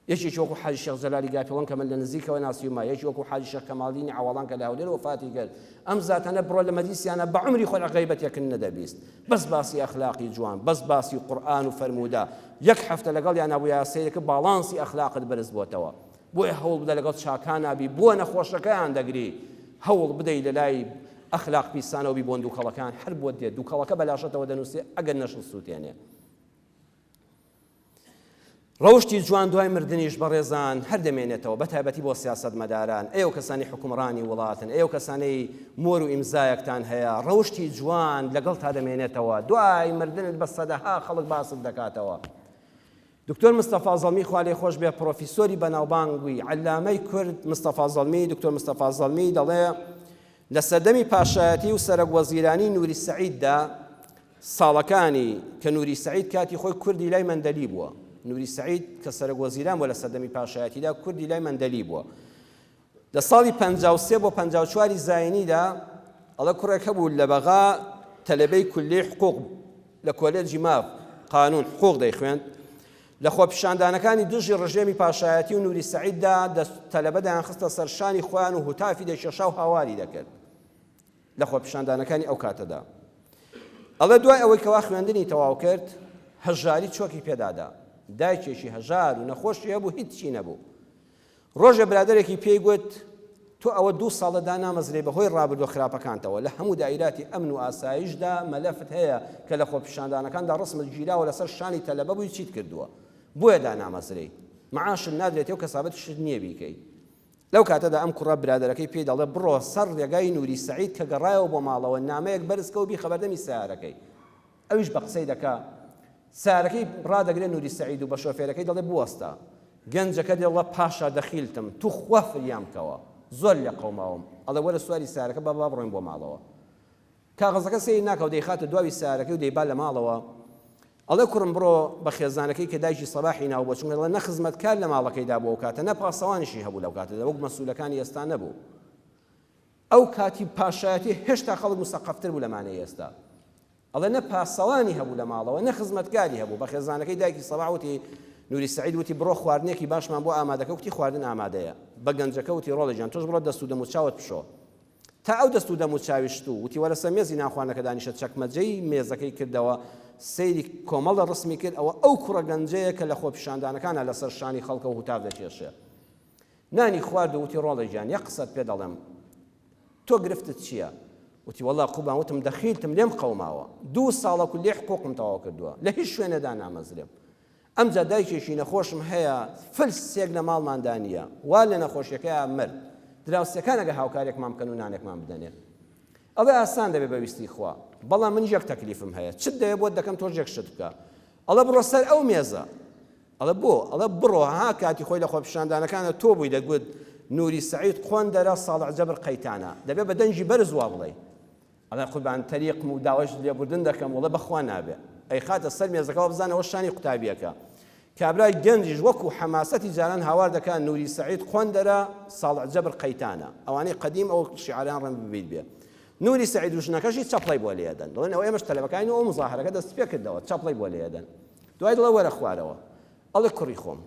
یەکێکی وەکو حاجی شێخ جەلالی گاپیڵەن کە من لە نزیکەوە ناسیومە یەکی وەکو حاجی شێخ کەماڵدینی عەوەڵان کە لە هەولێر وفاتی کرد ئەم زاتانە بڕۆ لە مەجلیسیانە بە عومری خۆی غەیبەتێکن نەدەبیست بەس باسی ئەخلاقی جوان بەس باسی قورئان و فەرموودا یەک هەفتە لەگەڵیان نەبووە سەیرەکە باڵانسی ئەخلاقت بەرز بۆتەوە بۆیە هەوڵ بدە لەگەڵ چاکان نابی بۆ نەخۆشەکەیان دەگری هەوڵ بدەی لە لای ئەخلاق پیسانەوە بی بۆن دووکەڵەکان هەر بۆ دێت دووکەڵەکە بەلاشەتەوە دەنووسێ ئەگەر نەشڵ سووتێنێ ڕەوشتی جوان دوای مردنیش بەڕێزان هەر دەمێنێتەوە بە تایبەتی بۆ سیاسەتمەداران ئێوە کەسانی حکومڕانی وڵاتن ئێوە کەسانەی مۆر و ئیمزایەکتان هەیە ڕەوشتی جوان لەگەڵ تا دەمێنێتەوە دوای مردنت بە سەدەها خەڵک باست دەکاتەوە دکتۆر مستەفا زەڵمی خوا لێی خۆش بێ پرۆفیسۆری بەناوبانگووی عەلامەی کورد مستەفا زەڵمی دکتۆر مستەفا زەڵمی دەڵێ لە سەردەمی پاشایەتی و سەرۆک وەزیرانی نووری سەعیددا ساڵەکانی کە نووری سەعید کاتی خۆی کوردی لای مەندەلی بووە نوری سعید کە سەرۆکوەزیران بۆ لە سەردەمی پاشایەتیدا کوردی لای مەندەلی بووە لە ساڵی 53 بۆ 54 زاینیدا ئەڵە کوڕێک هەبوو لە بەغا تەلەبەی کولیەی حقوق لە کۆلێجی ماف قانون حقوق دەیخوێند لە خۆپیشاندانەکانی دژی ڕژێمی پاشایەتی و نوری سەعیددا تەلەبە دایانخستە سەرشانی خۆیان و هوتافی دەیشێشا و هاواری دەکرد لە خۆپیشاندانەکانی ئەو کاتەدا ئەڵێ دوای ئەوەی کەوا خوێندنی تەواو کرد هەژاری چۆکی پێدادا دایکێکی هەژار و نەخۆشی هەبوو هیچی نەبوو ڕۆژە برادەرێکی پێی گوت تۆ ئەوە 2 ساڵە دانامەزرێ بەهۆی ڕابردوە خراپەکانتەوە لە هەموو دایراتی ئەمن و ئاسایشدا مەلەفت هەیە کە لە خۆپیشاندانەکاندا ڕسمت گیراوە لەسەر شانی تەلەبە بووی چیت کردووە بۆیە دانامەزرەی معاشت نادرێتێ و کەسابەتیشت نییە بیکەی لەو کاتەدا ئەم کوڕە برادەرەکەی پێی دەڵێ بڕۆ سەر ڕێگای نوری سەعید کە گەڕایەوە بۆ ماڵەوە نامەیەک بەرزکە و بی خەبەردەمی سیارەکەی ئەویش بە قسەی دەکا سیارەکەی ڕادەگرێت نوری سەعید و بە شۆفێرەکەی دەڵێ بوەستە گەنجەکە دێڵە پاشا دەخیلتم تو خوا فریام کەوە زۆر لە قەوماوم ئەڵێ وەرە سواری سیارەکە بە بڕۆین بۆ ماڵەوە کاغەزەکە سەیری ناکەوت دەیخاتە دواوی سیارەکەی و دەیبا لە ماڵەوە ئەڵێ کوڕم بڕۆ بە خێزانەکەی کە دایکی سەباحی ناو بۆ چونکە دەڵێ نە خزمەتکار لە ماڵەکەیدا بۆ ئەو کاتە نە پاسەوانیشی هەبوو لەو کاتەدا وەک مەسوولەکانی ئێستا نەبوو ئەو کاتی پاشایەتی هێشتا خەڵک مستەقەفتر بوو لەمانەی ئێستا ئەڵێ نە پاسەوانی هەبوو لە ماڵەوە نە خزمەتکاری هەبوو بە خێزانەکەی دایکی سەباح وتی نوری سەعید وتی بڕۆ خواردنێکی باشمان بۆ ئامادەکە وتی خواردن ئامادەیە بە گەنجەکە وتی ڕۆڵەجان تۆش بڕۆ دەست و دەموچاوت بشۆ تا ئەو دەست و دەموچاویشت و وتی وەرە سەر مێزی ناخوانەکە دانیشە چەکمەجەی مێزەکەی کردەوە سەیری کۆمەڵە ڕسمی کرد ئەوە ئەو کوڕە گەنجەیە کە لە خۆپیشاندانەکانە لەسەر شانی خەڵکە و هوتاف دەکێشێ نانی خوارد و وتی ڕۆڵەجان یەک قسەت پێ دەڵێم تۆ گرفتت چییە وتی وەڵا قوبان وتم دەخیلتم لێم قەوماوە 2 ساڵە کولی حقوقم تەواو کردووە لە هیچ شوێنەدا نامەزرێم ئەمجا دایکێکی نەخۆشم هەیە فلسێک لە ماڵماندا نییە وا لە نەخۆشیەکەیان مرد دراوسەکانەگە هاوکارێکمان بکەن و نانێکمان بدەنێ ئەڵێ ئاسان دەبێ بەویستی خوا بەڵام من یەک تەکلیفم هەیە چت دەیە بۆت دەکەم تۆ یەک شت بکە ئەڵێ بڕۆ سەر ئەو مێزە ئەڵێ بۆ ئەڵێ بڕۆ ها کاتی خۆی لە خۆپیشاندانەکانە تۆ بووی دەگوت نوری سەعید خوێن دەرە ساڵح جەبر قەیتانە دەبێ بە دەنجی بەرز وا بڵێ ئەڵێ قوربان تەریقم و داوەش لێبوردن دەکەم وڵێ بەخوا نابێ ئەی خاتە سەر مێزەکەەوە بزانەوە شانی قوتابیەکە کابرای گەنجیش وەکو حەماسەتی جاران هاوار دەکات نوری سەعید خوێن دەرە ساڵح جەبر قەیتانە ئەوانەی قەدیم ئەو شیعران ڕەن ببیت بێ نوری سەعید و ژنەکەشی چەپڵی بۆ لێدەن دەڵێن ئەوە ئێمەش تەلەبەکانی ئەو مزاهرەکە دەست پێ کردەوە چەپڵی بۆ لێدەن دوای دڵە وەرە خوارەوە ئەڵێ کوڕی خۆم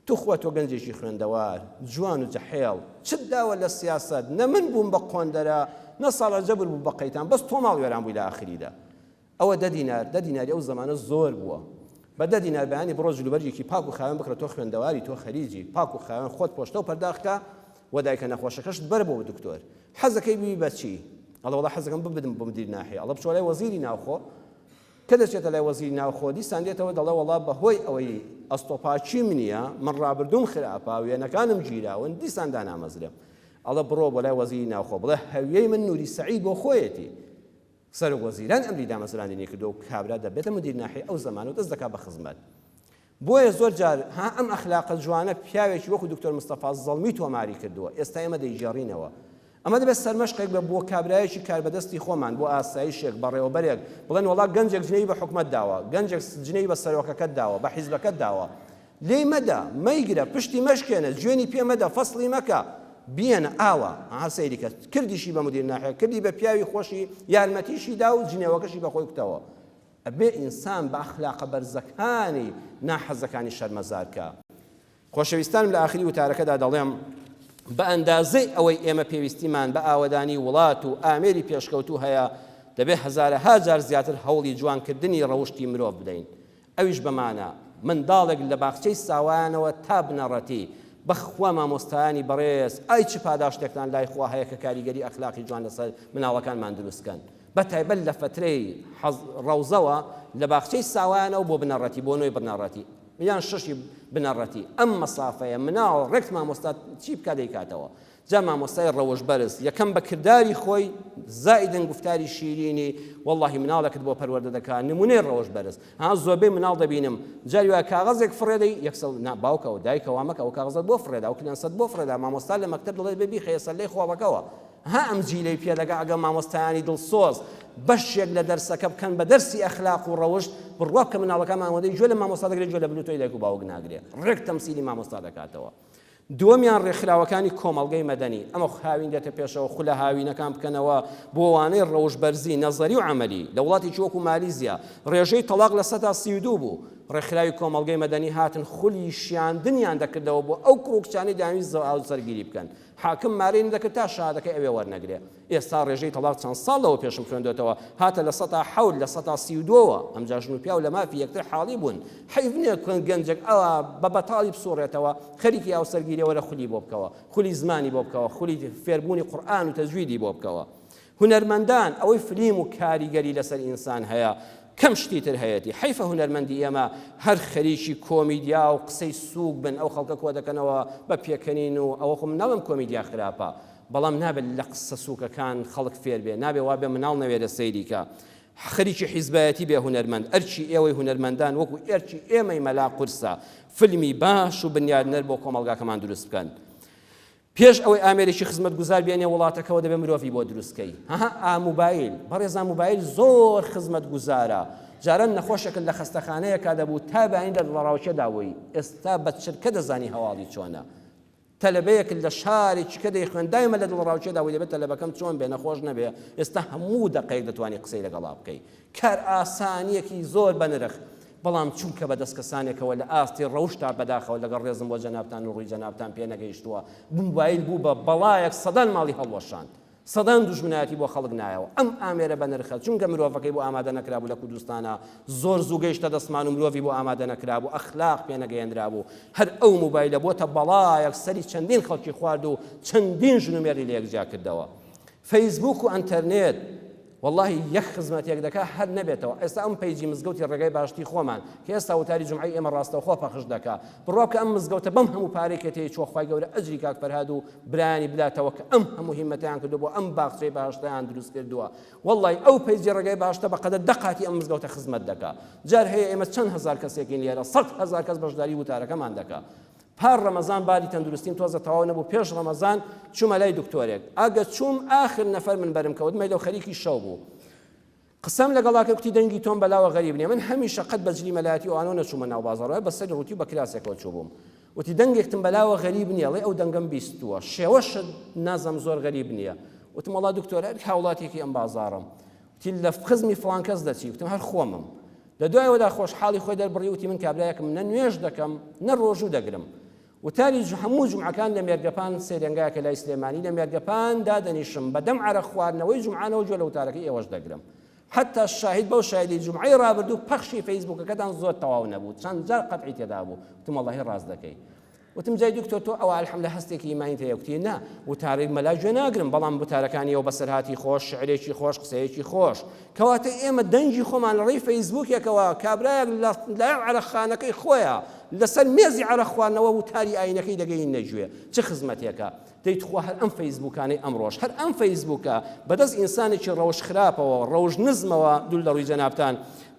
تو خوا تۆ گەنجێکی خوێندەوار جوان و جەحێڵ چت داوە لە سیاسەت نە من بووم بە قۆندەرە نە ساڵح جەبر بوو بە قەیتان بەس تۆ ماڵ وێران بووی لە ئاخریدا ئەوە 10 دیناری ئەو زمانە زۆر بووە بە 10 دینار بەیانی بڕۆ جلوبەرجێکی پاک و خاوێن بکرە تۆ خوێندەواری تۆ خەریجی پاک و خاوێن خۆت پۆشتە و پەرداخکە و دایکە نەخۆشەکەشت بەر بۆ دکتۆر حەزەکەی بی بەچی ئەڵێ وەڵا حەزەکەم ببدم بۆ مدیر ناحیە ئەڵێ بچۆ لای وەزیری ناوخۆ کە دەچێتە لای وەزیری ناوخۆ دیسان دێتەوە دەڵێ وەڵا بەهۆی ئەوەی ئەستۆپاچیم نییە من ڕابردوم خراپە وێنەکانم گیراون دیسان دانامەزرێم ئەڵێ بڕۆ بۆ لای وەزیری ناوخۆ بڵێ هەویەی من نوری سەعید بۆ خۆیەتی سەرۆک وەزیران ئەمری دامەزراندنی کردو و کابرا دەبێتە مدیر ناحیە ئەو زەمانە و دەست دەکات بە خزمەت بۆیە زۆر جار ها ئەم ئەخلاقە جوانە پیاوێکی وەکو دکتۆر مستەفا زەڵمی تۆماری کردووە ئێستا ئێمە دەیژێڕینەوە ئەمە دەبێت سەرمەشقێک بە بۆ کابرایەکی کاربەدەستی خۆمان بۆ ئاسایشێک بە ڕێوەبەرێک بڵێن وڵا گەنجێک جنەی بە حکومەت داوە گەنجێک جنەی بە سەرۆکەکەت داوە بە حیزبەکەت داوە لێی مەدە مەیگرە پشتی مەشکێنە جوێنی پێ مەدە فەسڵی مەکە بیەنە ئاوە سەیری کە کردیشی بە مدیر ناحیە کردی بە پیاوی خۆشی یارمەتیشی دا و جنێوەکەشی بە خۆی کتەوە ئەبێ ئینسان بە ئەخلاقە بەرزەکانی ناحەزەکانی شەرمەزارکە خۆشەویستانم لە ئاخری وتارەکەدا دەڵێم بە ئەندازەی ئەوەی ئێمە پێویستیمان بە ئاوەدانی وڵات و ئامێری پێشکەوتوو هەیە دەبێت هەزارەها جار زیاتر هەوڵی جوانکردنی ڕەوشتی مرۆڤ بدەین ئەویش بەمانە منداڵێک لە باخچەی ساوانەوە تا بنەڕەتی بەخوا مامۆستایانی بەڕێز ئای چ پاداشتێکتان لای خوا هەیە کە کاریگەری ئەخلاقی جوان لەسەر مناڵەکانمان دروستکەن بەتایبەت لە فترەی ڕەوزەوە لە باخچەی ساوانەوە بۆ بنەڕەتی بۆ نوێی بنەڕەتی یان شەشی بنەڕەتی ئەم مەسافەیە مناڵ ڕێک مامۆستا چی بکات دەیکاتەوە جا مامۆستای ڕەوەش بەرز یەکەم بە کردداری خۆی زائیدن گفتاری شیرینی وەڵڵاهی مناڵەکەت بۆ پەروەردە دەکات نمونەی ڕەوەش بەرز ها زۆربەی مناڵ دەبینم جاری وایە کاغەزێک فڕێدەی یەکسەڵ باوکەوە دایکەوە مەکە ئەو کاغەزت بۆ فڕێدا ئەو کلێنسەت بۆ فڕێدا مامۆستا لە مەکتەب دەڵێت بێ بیخەیە سەر لەی خۆڵەکەوە ها ئەم جیلەی پێدەگا ئەگە مامۆستایانی دڵسۆز بەشێک لە دەرسەکە بکەن بە دەرسی ئەخلاق و ڕەوشت بڕوا بکە مناڵەکانمان وەدەی گوێ لە مامۆستا دەگرێت گوێ لە بلوتۆی دایک و باوک ناگرێت ڕێک تەمسیلی مامۆستا دەکاتەوە. دووەمیان ڕێکخراوەکانی کۆمەڵگەی مەدەنی ئەمە هاوین دێتە پێشەوە خولە هاوینەکان بکەنەوە بۆ وانەی ڕەوشبەرزی نەزەری و عەمەلی لە وڵاتی وەکو مالیزیا ڕێژەی تەلاق لە 32 بوو. ڕێکخراوی کۆمەڵگەی مەدەنی هاتن خولی شیاندنیان دەکردەوە بۆ ئەو کوڕکچانەی داویست سەرگیری بکەن. حاکم مارەی دەکرد تا شادەکەی ئەوێ وەرنەگرێ. ئێستا ڕێژەی تەلاق چەند ساڵەوە پێشم خوێندوێتەوە هاتە لە 100 لە 132ەوە. ئەمجا ژن و پیا و لە مافی یەکتر حاڵی بوون. حەیف نییە گەنجێک ئەوە بە بەتاڵی بسوڕێتەوە خەریکی ئەو سەرگیریەوە لە خولی بۆ بکەوە، خولی زمانی بۆ بکەوە، خولی فێربوونی قورئان و تەجویدی بۆ بکەوە. هونەرمەندان ئەوەی فلیم و کاریگەری لەسەر ئینسان هەیە کەم شتی تر هەیەی حیفە هونەرمەندی ئێمە هەر خەریکی کۆمیدیا و قسەی سووک بن ئەو خەڵکە کۆ دەکەنەوە بە پێکەنین و ئەوە خۆم ناڵم کۆمیدیا خراپە بەڵام نابێت لە قسە سووکەکان خەڵک فێر بێ نابێ وا بێ مناڵ نەوێرە سەیریکە خەریکی حیزبایەتی بێ هونەرمەند ئەرچی ئێوەی هونەرمەندان وەکو ئێرچی ئێمەی مەلا قورسە فیلمی باش و بنیادنەر بۆ کۆمەڵگاکەمان دروست بکەن. پێش ئەوەی ئامێرێکی خزمەت گوزار بێنێ وڵاتەکەەوە دەبێ مرۆڤی بۆ دروستکەی موبایل بەڕێزان موبایل زۆر خزمەت گوزارە جاران نەخۆشەکن لە خەستەخانەیەکا دەبوو تا بەین لە ڕاوچە داوەی ئێستا بە چرکە دەزانی هەواڵی چۆنە تەلەبەیەک لە شارێکی کە دەیخوێن دایمە لە دڵڕاوچێ داوەی دەبێت تەلەبەکەم چۆن بێ نەخۆش نەبێ ئێستا هەموو دەقەیەک دەتوانانی قسەی لەگەڵا بکەی کار ئاسانیەکی زۆر بەنرخ بەڵام چونکە بەدەست کەسانێکەوە لە ئاستی ڕەوشتا بەداخەوە لەگەڵ ڕێزم بۆ جەنابتان و ڕووی جەنابتان پێ نەگەیشتووە موبایل بوو بە بەڵایەک سەدان ماڵی هەڵوەشاند سەدان دوژمنایەتی بۆ خەڵک نایەوە ئەم ئامێرە بەنرخە چونکە مرۆڤەکەی بۆ ئامادە نەکرابوو لە کوردستانە زۆر زوو گەیشتە دەستمان و مرۆڤی بۆ ئامادە نەکرابوو ئەخلاق پێ نەگەیەندرابوو هەر ئەو موبایلە بۆتە بەڵایەک سەری چەندین خەڵکی خوارد و چەندین ژنومێری لە یەکجا کردەوە فەیسبوک و ئەنتەرنێت والله یەک خزمەتێک دەکا هەر نەبێتەوە ئێستا ئەم پەیجی مزگەوتی ڕێگای باشتی خۆمان کە ئێستا وتاری جومعەی ئێمە ڕاستەوخۆ پەخش دەکا بڕوا کە ئەم مزگەوتە بەم هەموو پارێکی تێی چۆ خوای گەورە ئەجری کاک فەرهاد و برانی بداتەوە کە ئەم هەموو هیمەتیان کردو بۆ ئەم باخچەی باشتیان دروست کردووە والله ئەو پەیجی ڕێگای باشتە بەقەدە دەقاتی ئەم مزگەوتە خزمەت دەکا جار هەیە ئێمە چەند هەزار کەسێکین لێرە 100,000 کەس بەشداری وتارەکەمان دەکا پار ڕەمەزان باری تەندروستیم تۆزە تەواو نەبوو پێش ڕەمەزان چوومە لای دکتۆرێک ئاگە چووم ئاخر نەفەر من بەرم کەوت مەیلە خەریکی شەو بوو قسم لەگەڵاکە کوتی دەنگی تۆم بەلاوە غەریب نییە من هەمیشە قەت بەجلی مەلایەتی ئەوانە نەچوومە ناو بازاڕەوە بەسەر ڕووتی بە کراسێکەوە چوو بووم وتی دەنگێکتم بەلاوە غەریب نییەڵێ ئەو دەنگەم بیستووە شێوەشت نازەم زۆر غەریب نییە وتم وەڵا دکتۆر هەر هاوڵاتێکی ئەم بازاڕم وتی لە خزمی فڵان کەس دەچی وتم هەر خۆمم لە دوایەوەدا خۆشحاڵی خۆی دەربڕی وتی من کابرایەکم نە نوێژ دەکەم نە ڕۆژوو دەگرم وتاری هەموو جومعەکان لە مێرگەپان سێرێنگایەکە لای سلێمانی لە مێرگەپان دادەنیشم بەدەم عەرە خواردنەوەی جومعانەوە گوێ لە وتارەکەی ئێوەش دەگرم حتى شاهد بەو شاهدی جومعەی ڕابردوو پەخشی فەیسبووکەکەتان زۆر تەواو نەبوو چەند جار قەتعی تێدا بوو وتم وەڵڵاهی ڕاست دەکەی وتم جای دکتۆر تۆ ئەوە الحەمدە هەستێکی ئیمانی هەیە وتی نا وتارەی مەلا گوێ ناگرم بەڵام وتارەکانیەوە بەسەرهاتی خۆش شعرێکی خۆش قسەیەکی خۆش کەواتە ئێمە دەنگی خۆمان لە ڕێی فەیسبووکێکەوە کابرایەک لە عەرەخخانەکەی خۆیە لەسەر مێزی عەرە خواردنەوە وتاری ئاینەکەی دەگەین نەگوێ چ خزمەتێکە دەیت خوا هەر ئەم فەیسبووکانەی ئەمڕۆژ هەر ئەم فەیسبووکە بەدەست ئینسانێکی ڕەوش خراپەوە ڕەوش نزمەوە دوول لە ڕووی جەنابتان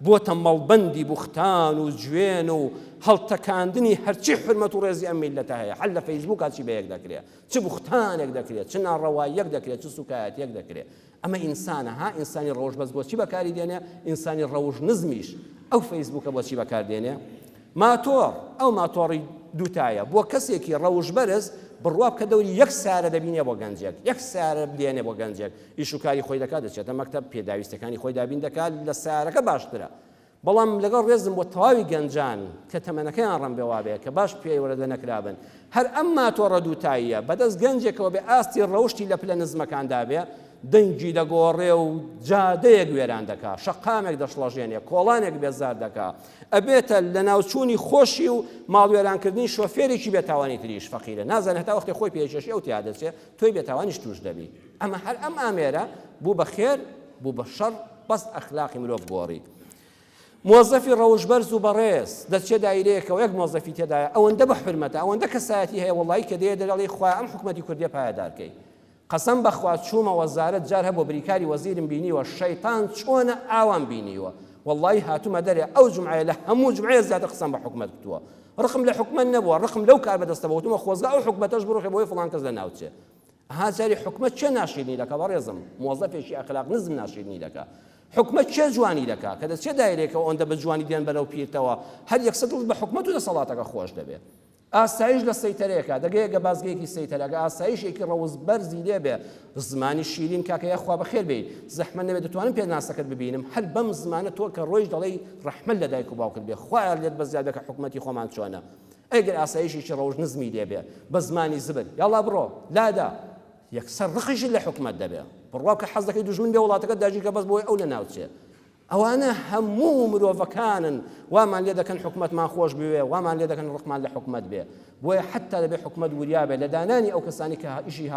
بۆتە مەڵبەندی بوختان و گوێن و هەڵتەکاندنی هەرچی حرمەت و ڕێزی ئەم میلەتە هەیە حەل لە فەیسبووکا چی بەیەک دەکرێت چ بوختانێک دەکرێت چ ناڕەواییەک دەکرێت چ سوکایەتێک دەکرێت ئەمە ئینسانە ها ئینسانی ڕەوش بەس بۆچی بەکاری دێنێ ئینسانی ڕەوش نزمیش ئەو فەیسبووکە بۆچی بەکاردێنێ ماتۆڕ ئەو ماتۆڕی دووتایە بۆ کەسێکی ڕەوش بەرز بڕواب کە دەوری یەک سارە دەبینێ بۆ گەنجێک یەک سارە بدێنێ بۆ گەنجێک ئیشوکاری خۆی دەکات دەچێتە مەکتەب پێداویستەکانی خۆی دابین دەکات لە سارەکە باشترە بەڵام لەگەڵ ڕێزم بۆ تەواوی گەنجان کە تەمەنەکەیان ڕەم بێ وابێ کە باش پێی وەرەدە نەکرابن هەر ئەم ماتۆڕە دووتاییە بەدەست گەنجێکەوە بێ ئاستی ڕەوشتی لە پلە نزمەکاندا بێ دەنگی دەگۆڕێ و جادەیەک وێران دەکا شەقامێک دەشڵەژێنێ کۆڵانێک بێزار دەکا ئەبێتە لە ناوچوونی خۆشی و ماڵوێرانکردنی شۆفێرێکی بێتاوانی تریش فەقیرە نازانێت هەتا وەختی خۆی پێشێشی ئەو تیا دەچێت تۆی بێتاوانیش توش دەبی ئەمە هەر ئەم ئامێرە بوو بە خێر بوو بە شەڕ بەس ئەخلاقی مرۆڤ گۆڕی موظفی ڕەوشبەرز و بەڕێز دەچێت دایرەیەکەوە یەک موظفی تێدایە ئەوەندە بە حرمەتە ئەوەندە کەسایەتی هەیە وەڵڵی کە دێ دەڵێ خوا ئەم حکومەتی کوردیە پایدارکەی قەسەم بەخوا چوومە وەزارەت جار هەبوو بریکاری وەزیرم بینیوە شەیطان چۆنە ئاوان بینیوە والله هاتوومە دەرێ ئەو جومعەیە لە هەموو جومعەیە زیاتر قسەم بە حکومەت کردووە ڕقم لە حکومەت نەبووە ڕقم لەو کار بەدەستەوە وتمە خۆزگا ئەو حکومەتەش بڕۆخێ بۆی فڵان کەس لە ناوچێ هازاری حکومت چه ناشرینی دەکە بەڕێزم مۆزەفێکی ئەخلاق نزم ناشرینی دەکە حکومت چه جوانی دەکا کە دەست چه دایرێکەوە ئەوەندە بە جوانی دێن بەرەو پیرتەوە هەر یەکسەر دڵ بە حکومەت و دەسەڵاتەکە خۆش دەبێت ئاسایش لە سەیتەرەیەکە دەگەیەکە بازگەیەکی سەیتەرەکە ئاسایشێکی ڕەوز بەرزی لێبێ زمانی شیرین کاکەیە خوا بەخێر بێ زەحمە نەبێت دەتوانم پێناسەکەت ببینم هەر بەم زمانە تۆ کە ڕۆیش دەڵێی ڕەحمە لە دایک و باوکت بێ خوایە لێت بەزیاد بێ کە حکومەتی خۆمان چۆنە ئەگەر ئاسایشێکی ڕەوژ نزمی لێبێ بە زمانی زبر یاڵا بڕۆ لادا یەکسەر ڕقیشی لە حکومەت دەبێ بڕوا کە حەز دەکەی دوژمن بێ وڵاتەکەت داژی کە بەس بۆی ئەو لە ناوچێ ئەوانە هەموو مرۆڤەکانن وامان لێ دەکەن حکومەتمان خۆش بوێ وامان لێ دەکەن ڕقمان لە حکومەت بێ بۆیە حتا دەبێ حکومەت وریا بێ لە دانانی ئەو کەسانی کە ئیشی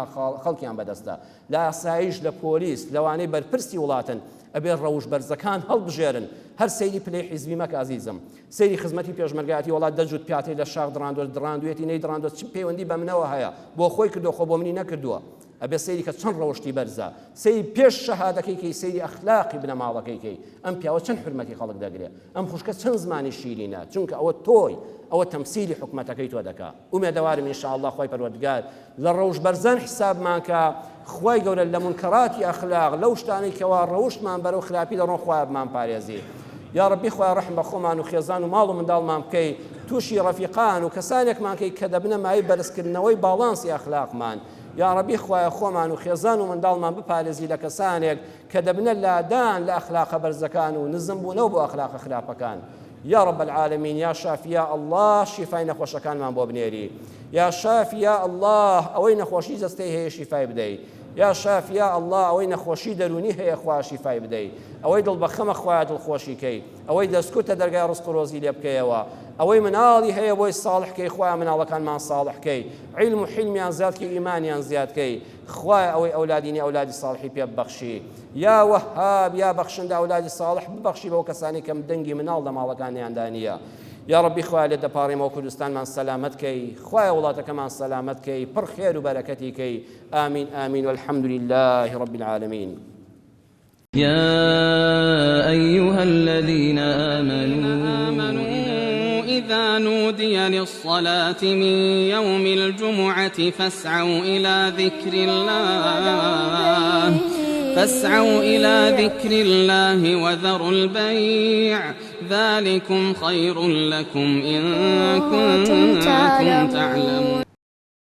خەڵکیان بەدەستە لە ئاسایش لە پۆلیس لەوانەی بەرپرسی وڵاتن ئەبێ ڕەوش بەرزەکان هەڵبژێرن هەر سەیری پلەی حیزبی مەکە ئازیزم سەیری خزمەتی پێشمەرگایەتی وڵات دەجوت پیاتی لە شاخ دڕاندوێتی نەیدڕاندوێت چ پەیوەندی بە منەوە هەیە بۆ خۆی کردو خۆ بۆ منی نەکردووە ئەبێ سەیری کە چەند ڕەوشتی بەرزە سەیری پێش شەهادەکەی سەیری ئەخلاقی بنەماڵەکەی ئەم پیاوە چەند حرمەتی خەڵک دەگرێت ئەم خوشکە چەند زمانی شیرینە چونکە ئەوە تۆی ئەوە تەمسیلی حکومەتەکەی تۆ دەکا ئومێدەوارم ئینشاءالله خۆی پەروەردگار لە ڕەوش بەرزان حسابمان کە خوای گەورە لە منکەراتی ئەخلاق لەو شتانەی کەوا ڕەوشمان بەرەو خراپی دەڕۆن خوای بمان پارێزی یا ربی خوای ڕەحم بە خۆمان و خێزان و ماڵ و منداڵمان بکەی تووشی ڕەفیقان و کەسانێکمان کەی کە دەبنە مای بەرزکردنەوەی باڵانسی ئەخلاقمان یا ربی خوای خۆمان و خێزان و منداڵمان بپارێزی لە کەسانێک کە دەبنە لادان لە ئەخلاقە بەرزەکان و نزم بوونەوە بۆ ئەخلاقە خراپەکان يا رب العالمين يا شافي يا الله شفاي نخوش كان من بوبنيري يا شافي يا الله اوين خوشي جستي هي شفاي بدي يا شافي يا الله اوين خوشي دروني هي اخوا شفاي بدي اوي دل بخم اخوا دل خوشي كي اوي دسكوت درجه رزق روزي لبكيوا اوي منالي هي بوي صالح كي اخوا من الله كان ما صالح كي علم حلم يا زياد كي ايمان يا زياد كي اخوا اوي اولادي اولادي صالحي ببخشي يا وهاب يا بخشند اولادي صالح ببخشي بو كساني كم دنگي من الله ما كان عندانيه يا ربي خواه لدى باري مو كردستان من سلامتكي خواه ولاتك من سلامتكي پر خير وبركتكي آمين آمين والحمد لله رب العالمين يا أيها الذين آمنوا إذا نودي للصلاة من يوم الجمعة فاسعوا إلى ذكر الله وذروا البيع ذلكم خير لكم إن كنتم تعلمون